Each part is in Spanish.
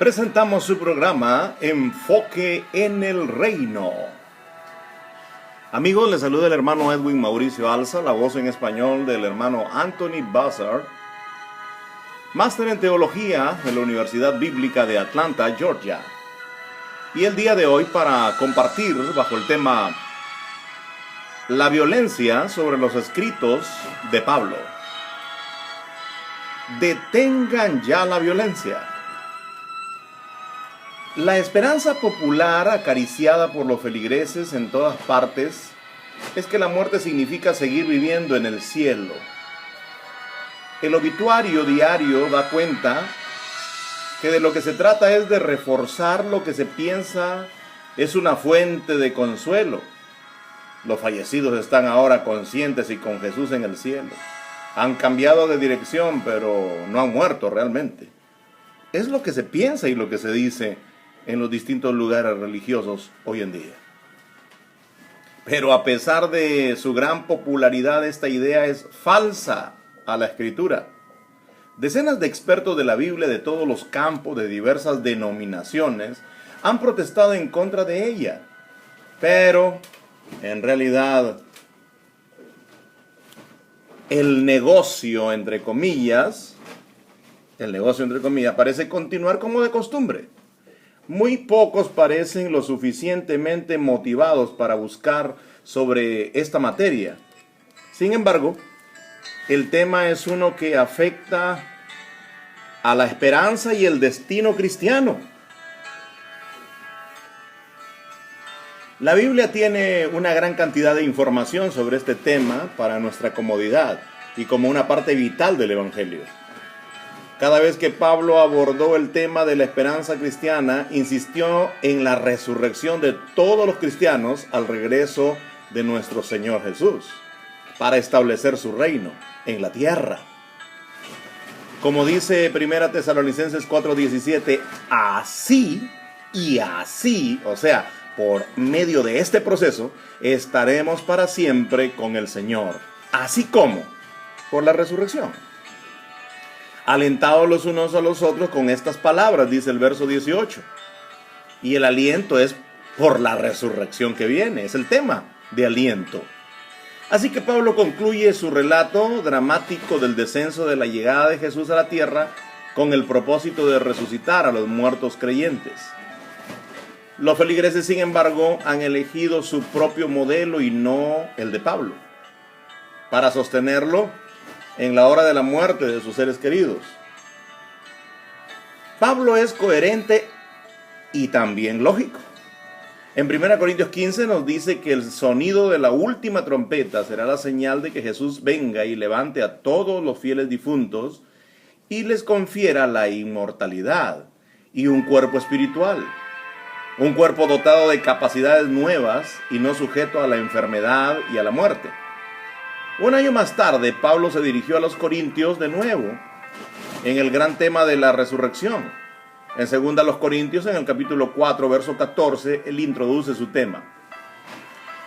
Presentamos su programa Enfoque en el Reino. Amigos, les saluda el hermano Edwin Mauricio Alza, la voz en español del hermano Anthony Buzzard, máster en teología en la Universidad Bíblica de Atlanta, Georgia. Y el día de hoy para compartir bajo el tema la violencia sobre los escritos de Pablo. Detengan ya la violencia. La esperanza popular acariciada por los feligreses en todas partes es que la muerte significa seguir viviendo en el cielo. El obituario diario da cuenta que de lo que se trata es de reforzar lo que se piensa es una fuente de consuelo. Los fallecidos están ahora conscientes y con Jesús en el cielo. Han cambiado de dirección, pero no han muerto realmente. Es lo que se piensa y lo que se dice en los distintos lugares religiosos hoy en día. Pero a pesar de su gran popularidad, esta idea es falsa a la Escritura. Decenas de expertos de la Biblia de todos los campos, de diversas denominaciones, han protestado en contra de ella. Pero, en realidad, el negocio, entre comillas, parece continuar como de costumbre. Muy pocos parecen lo suficientemente motivados para buscar sobre esta materia. Sin embargo, el tema es uno que afecta a la esperanza y el destino cristiano. La Biblia tiene una gran cantidad de información sobre este tema para nuestra comodidad y como una parte vital del Evangelio. Cada vez que Pablo abordó el tema de la esperanza cristiana, insistió en la resurrección de todos los cristianos al regreso de nuestro Señor Jesús, para establecer su reino en la tierra. Como dice 1 Tesalonicenses 4:17, así, o sea, por medio de este proceso, estaremos para siempre con el Señor, así como por la resurrección. Alentados los unos a los otros con estas palabras, dice el verso 18. Y el aliento es por la resurrección que viene, es el tema de aliento. Así que Pablo concluye su relato dramático del descenso de la llegada de Jesús a la tierra con el propósito de resucitar a los muertos creyentes. Los feligreses, sin embargo, han elegido su propio modelo y no el de Pablo, para sostenerlo en la hora de la muerte de sus seres queridos. Pablo es coherente y también lógico. En 1 Corintios 15 nos dice que el sonido de la última trompeta será la señal de que Jesús venga y levante a todos los fieles difuntos y les confiera la inmortalidad y un cuerpo espiritual, un cuerpo dotado de capacidades nuevas y no sujeto a la enfermedad y a la muerte. Un año más tarde, Pablo se dirigió a los Corintios de nuevo en el gran tema de la resurrección. En 2 Corintios, en el capítulo 4, verso 14, él introduce su tema.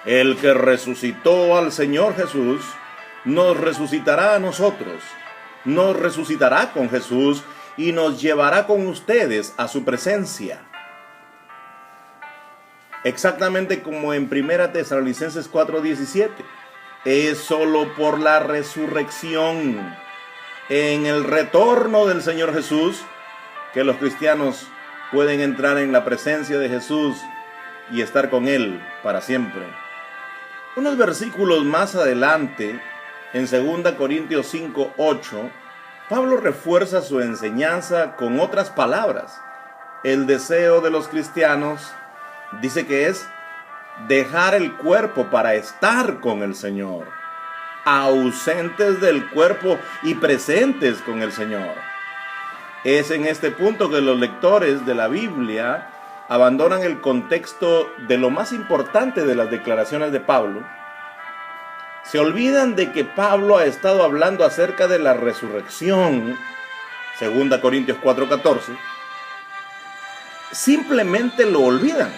El que resucitó al Señor Jesús, nos resucitará a nosotros, nos resucitará con Jesús y nos llevará con ustedes a su presencia. Exactamente como en 1 Tesalonicenses 4:17. Es solo por la resurrección, en el retorno del Señor Jesús, que los cristianos pueden entrar en la presencia de Jesús y estar con Él para siempre. Unos versículos más adelante, en 2 Corintios 5:8, Pablo refuerza su enseñanza con otras palabras. El deseo de los cristianos dice que es dejar el cuerpo para estar con el Señor, ausentes del cuerpo y presentes con el Señor. Es en este punto que los lectores de la Biblia abandonan el contexto de lo más importante de las declaraciones de Pablo. Se olvidan de que Pablo ha estado hablando acerca de la resurrección, 2 Corintios 4:14. Simplemente lo olvidan.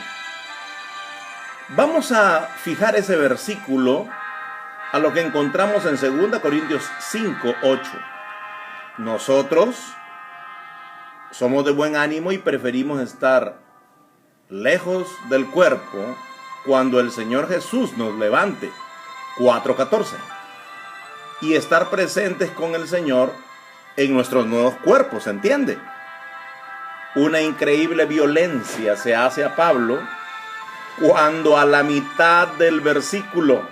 Vamos a fijar ese versículo a lo que encontramos en 2 Corintios 5:8. Nosotros somos de buen ánimo y preferimos estar lejos del cuerpo cuando el Señor Jesús nos levante, 4:14, y estar presentes con el Señor en nuestros nuevos cuerpos, ¿se entiende? Una increíble violencia se hace a Pablo cuando a la mitad del versículo,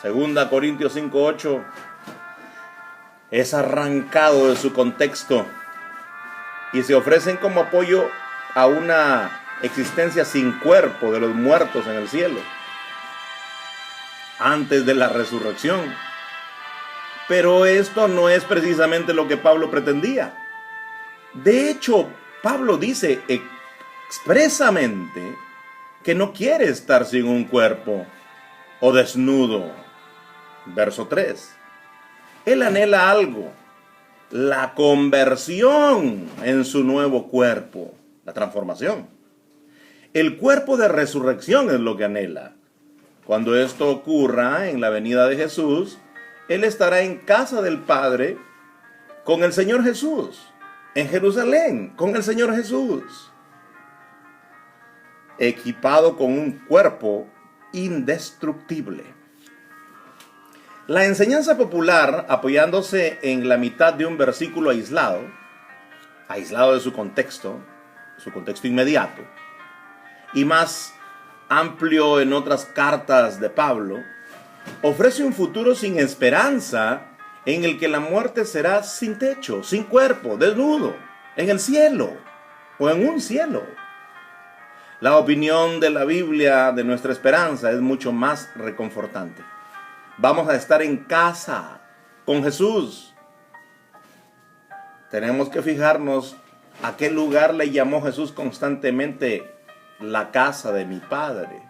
2 Corintios 5:8, es arrancado de su contexto y se ofrecen como apoyo a una existencia sin cuerpo de los muertos en el cielo, antes de la resurrección. Pero esto no es precisamente lo que Pablo pretendía. De hecho, Pablo dice expresamente que no quiere estar sin un cuerpo o desnudo. Verso 3. Él anhela algo: la conversión en su nuevo cuerpo, la transformación. El cuerpo de resurrección es lo que anhela. Cuando esto ocurra en la venida de Jesús, Él estará en casa del Padre con el Señor Jesús, en Jerusalén con el Señor Jesús, equipado con un cuerpo indestructible. La enseñanza popular, apoyándose en la mitad de un versículo aislado de su contexto inmediato, y más amplio en otras cartas de Pablo, ofrece un futuro sin esperanza en el que la muerte será sin techo, sin cuerpo, desnudo, en el cielo o en un cielo. La opinión de la Biblia de nuestra esperanza es mucho más reconfortante. Vamos a estar en casa con Jesús. Tenemos que fijarnos a qué lugar le llamó Jesús constantemente la casa de mi Padre.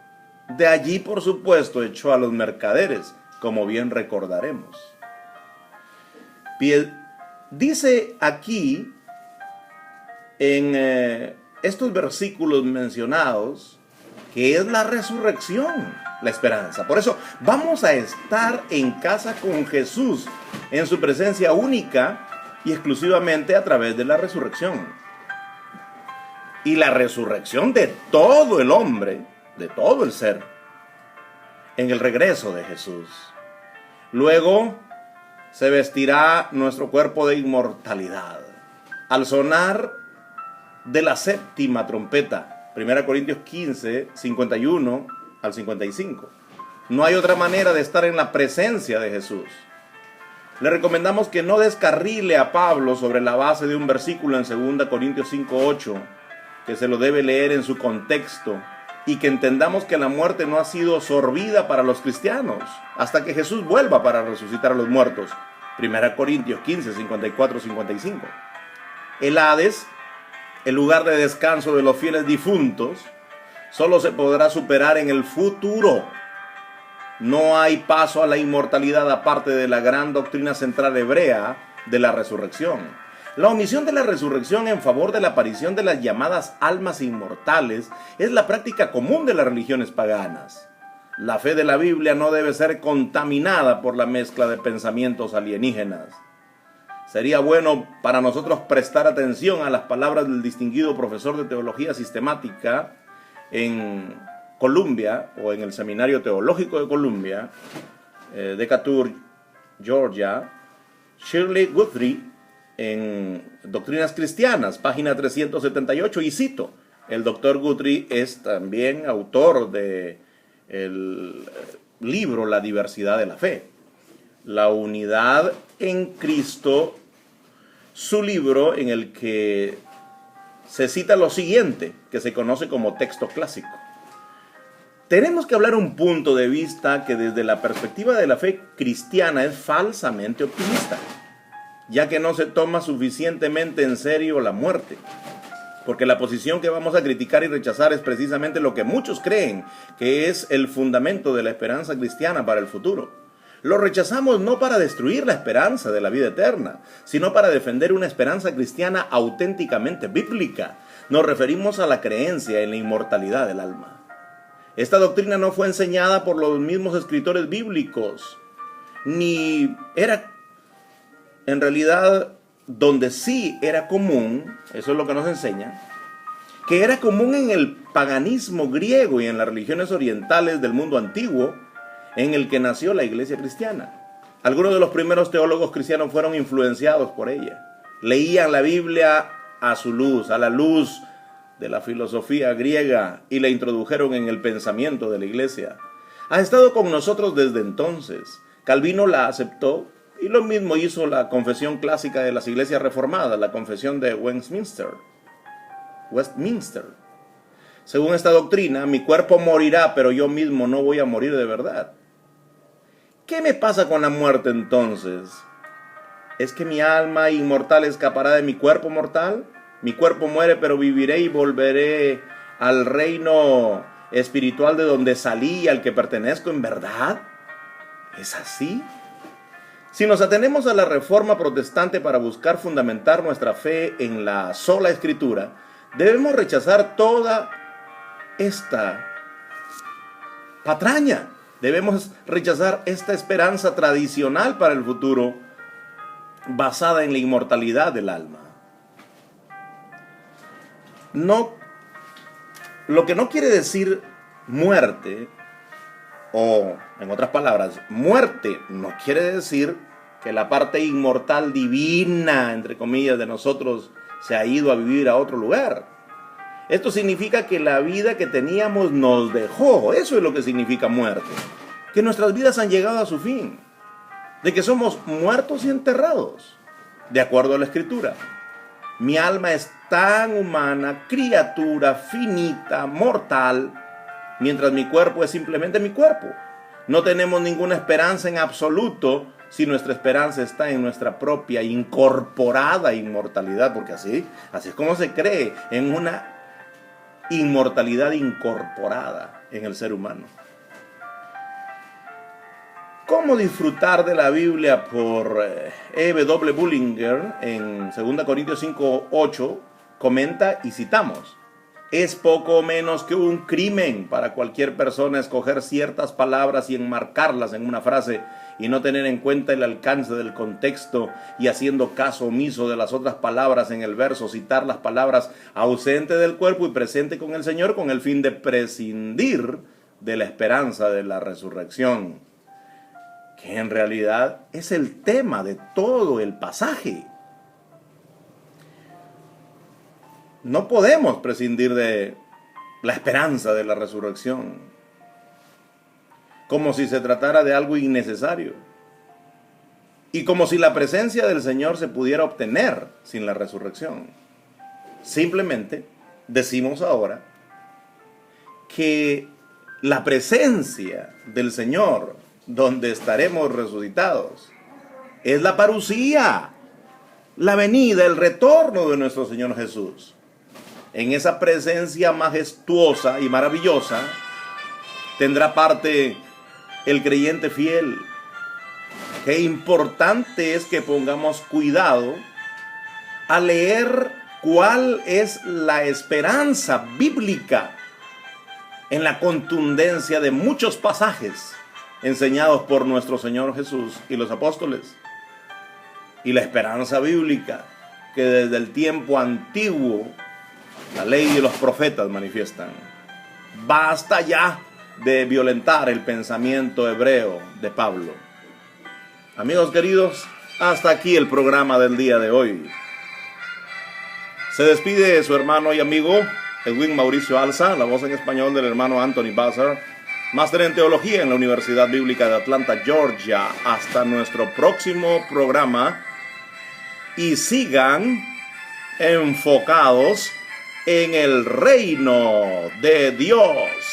De allí, por supuesto, echó a los mercaderes, como bien recordaremos. Dice aquí, en estos versículos mencionados, que es la resurrección, la esperanza. Por eso, vamos a estar en casa con Jesús, en su presencia única y exclusivamente a través de la resurrección. Y la resurrección de todo el hombre, de todo el ser, en el regreso de Jesús. Luego se vestirá nuestro cuerpo de inmortalidad al sonar de la séptima trompeta. 1 Corintios 15, 51 al 55. No hay otra manera de estar en la presencia de Jesús. Le recomendamos que no descarrile a Pablo sobre la base de un versículo en 2 Corintios 5:8, que se lo debe leer en su contexto, y que entendamos que la muerte no ha sido sorbida para los cristianos hasta que Jesús vuelva para resucitar a los muertos. 1 Corintios 15, 54, 55. El Hades, el lugar de descanso de los fieles difuntos, solo se podrá superar en el futuro. No hay paso a la inmortalidad aparte de la gran doctrina central hebrea de la resurrección. La omisión de la resurrección en favor de la aparición de las llamadas almas inmortales es la práctica común de las religiones paganas. La fe de la Biblia no debe ser contaminada por la mezcla de pensamientos alienígenas. Sería bueno para nosotros prestar atención a las palabras del distinguido profesor de teología sistemática en Columbia, o en el Seminario Teológico de Columbia, Decatur, Georgia, Shirley Guthrie, en Doctrinas Cristianas, página 378, y cito: el doctor Guthrie es también autor de el libro La diversidad de la fe, la unidad en Cristo, su libro en el que se cita lo siguiente, que se conoce como texto clásico. Tenemos que hablar un punto de vista que desde la perspectiva de la fe cristiana es falsamente optimista, ya que no se toma suficientemente en serio la muerte, porque la posición que vamos a criticar y rechazar es precisamente lo que muchos creen que es el fundamento de la esperanza cristiana para el futuro. Lo rechazamos no para destruir la esperanza de la vida eterna, sino para defender una esperanza cristiana auténticamente bíblica. Nos referimos a la creencia en la inmortalidad del alma. Esta doctrina no fue enseñada por los mismos escritores bíblicos, ni era en realidad donde sí era común, eso es lo que nos enseña, que era común en el paganismo griego y en las religiones orientales del mundo antiguo, en el que nació la iglesia cristiana. Algunos de los primeros teólogos cristianos fueron influenciados por ella. Leían la Biblia a su luz, a la luz de la filosofía griega, y la introdujeron en el pensamiento de la iglesia. Ha estado con nosotros desde entonces. Calvino la aceptó, y lo mismo hizo la confesión clásica de las iglesias reformadas, la confesión de Westminster. Según esta doctrina, mi cuerpo morirá, pero yo mismo no voy a morir de verdad. ¿Qué me pasa con la muerte entonces? ¿Es que mi alma inmortal escapará de mi cuerpo mortal? Mi cuerpo muere, pero viviré y volveré al reino espiritual de donde salí y al que pertenezco en verdad. ¿Es así? Si nos atenemos a la Reforma Protestante para buscar fundamentar nuestra fe en la sola Escritura, debemos rechazar toda esta patraña. Debemos rechazar esta esperanza tradicional para el futuro, basada en la inmortalidad del alma. Lo que no quiere decir muerte, o en otras palabras, muerte no quiere decir que la parte inmortal divina, entre comillas, de nosotros se ha ido a vivir a otro lugar. Esto significa que la vida que teníamos nos dejó. Eso es lo que significa muerte. Que nuestras vidas han llegado a su fin. De que somos muertos y enterrados. De acuerdo a la Escritura. Mi alma es tan humana, criatura, finita, mortal, mientras mi cuerpo es simplemente mi cuerpo. No tenemos ninguna esperanza en absoluto si nuestra esperanza está en nuestra propia incorporada inmortalidad, porque así es como se cree en una inmortalidad incorporada en el ser humano. ¿Cómo disfrutar de la Biblia? Por E.W. Bullinger en 2 Corintios 5:8 comenta y citamos: es poco menos que un crimen para cualquier persona escoger ciertas palabras y enmarcarlas en una frase y no tener en cuenta el alcance del contexto, y haciendo caso omiso de las otras palabras en el verso, citar las palabras ausente del cuerpo y presente con el Señor, con el fin de prescindir de la esperanza de la resurrección, que en realidad es el tema de todo el pasaje. No podemos prescindir de la esperanza de la resurrección, como si se tratara de algo innecesario, y como si la presencia del Señor se pudiera obtener sin la resurrección. Simplemente decimos ahora que la presencia del Señor, donde estaremos resucitados, es la parusía, la venida, el retorno de nuestro Señor Jesús. En esa presencia majestuosa y maravillosa tendrá parte el creyente fiel. Qué importante es que pongamos cuidado a leer cuál es la esperanza bíblica en la contundencia de muchos pasajes enseñados por nuestro Señor Jesús y los apóstoles. Y la esperanza bíblica que desde el tiempo antiguo la ley y los profetas manifiestan. Basta ya de violentar el pensamiento hebreo de Pablo. Amigos queridos, hasta aquí el programa del día de hoy. Se despide su hermano y amigo Edwin Mauricio Alza, la voz en español del hermano Anthony Bazar, máster en teología en la Universidad Bíblica de Atlanta, Georgia. Hasta nuestro próximo programa, y sigan enfocados en el reino de Dios.